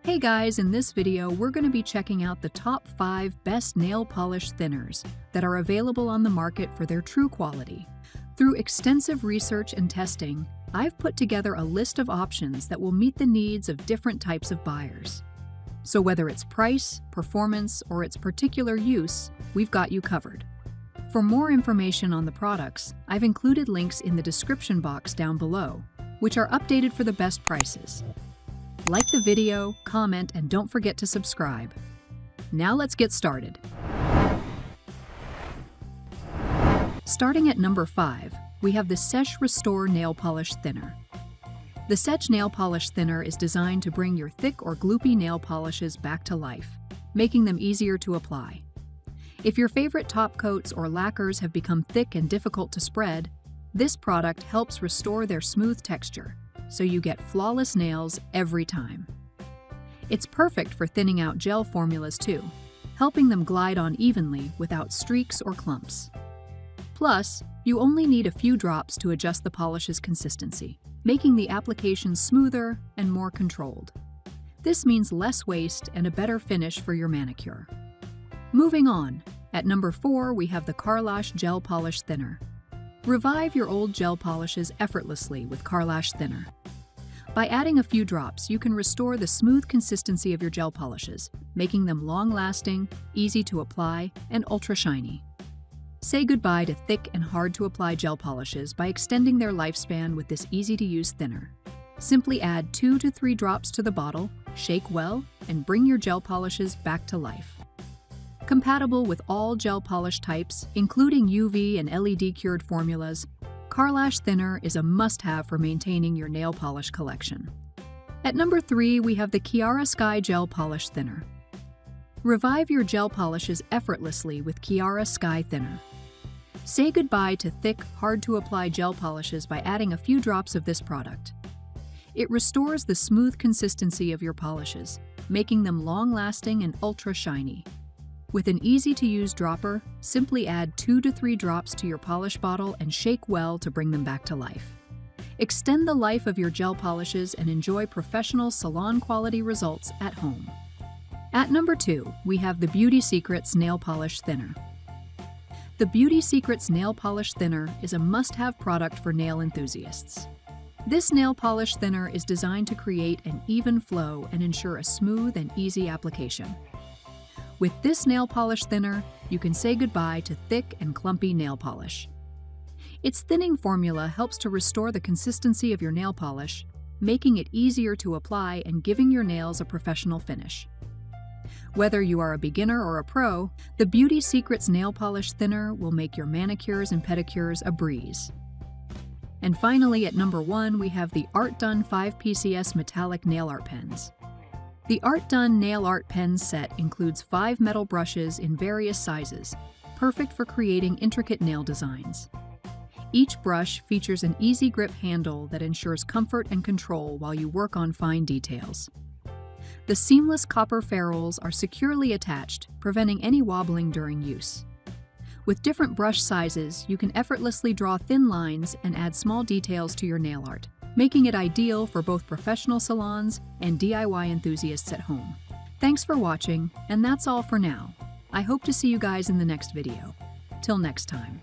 Hey guys, in this video we're going to be checking out the top 5 best nail polish thinners that are available on the market for their true quality. Through extensive research and testing, I've put together a list of options that will meet the needs of different types of buyers. So whether it's price, performance, or its particular use, we've got you covered. For more information on the products, I've included links in the description box down below, which are updated for the best prices. Like the video, comment, and don't forget to subscribe. Now let's get started. Starting at number 5, we have the Seche Restore Nail Polish Thinner. The Seche Nail Polish Thinner is designed to bring your thick or gloopy nail polishes back to life, making them easier to apply. If your favorite top coats or lacquers have become thick and difficult to spread, this product helps restore their smooth texture, so you get flawless nails every time. It's perfect for thinning out gel formulas too, helping them glide on evenly without streaks or clumps. Plus, you only need a few drops to adjust the polish's consistency, making the application smoother and more controlled. This means less waste and a better finish for your manicure. Moving on, at number 4 we have the Karlash Gel Polish Thinner. Revive your old gel polishes effortlessly with Karlash Thinner. By adding a few drops, you can restore the smooth consistency of your gel polishes, making them long-lasting, easy to apply, and ultra-shiny. Say goodbye to thick and hard-to-apply gel polishes by extending their lifespan with this easy-to-use thinner. Simply add 2 to 3 drops to the bottle, shake well, and bring your gel polishes back to life. Compatible with all gel polish types, including UV and LED-cured formulas, Karlash Thinner is a must-have for maintaining your nail polish collection. At number 3, we have the Kiara Sky Gel Polish Thinner. Revive your gel polishes effortlessly with Kiara Sky Thinner. Say goodbye to thick, hard-to-apply gel polishes by adding a few drops of this product. It restores the smooth consistency of your polishes, making them long-lasting and ultra-shiny. With an easy-to-use dropper, simply add 2 to 3 drops to your polish bottle and shake well to bring them back to life. Extend the life of your gel polishes and enjoy professional salon-quality results at home. At number 2, we have the Beauty Secrets Nail Polish Thinner. The Beauty Secrets Nail Polish Thinner is a must-have product for nail enthusiasts. This nail polish thinner is designed to create an even flow and ensure a smooth and easy application. With this nail polish thinner, you can say goodbye to thick and clumpy nail polish. Its thinning formula helps to restore the consistency of your nail polish, making it easier to apply and giving your nails a professional finish. Whether you are a beginner or a pro, the Beauty Secrets Nail Polish Thinner will make your manicures and pedicures a breeze. And finally, at number 1, we have the Artdone 5PCS Metallic Nail Art Pens. The Artdone Nail Art Pen set includes 5 metal brushes in various sizes, perfect for creating intricate nail designs. Each brush features an easy grip handle that ensures comfort and control while you work on fine details. The seamless copper ferrules are securely attached, preventing any wobbling during use. With different brush sizes, you can effortlessly draw thin lines and add small details to your nail art, making it ideal for both professional salons and DIY enthusiasts at home. Thanks for watching, and that's all for now. I hope to see you guys in the next video. Till next time.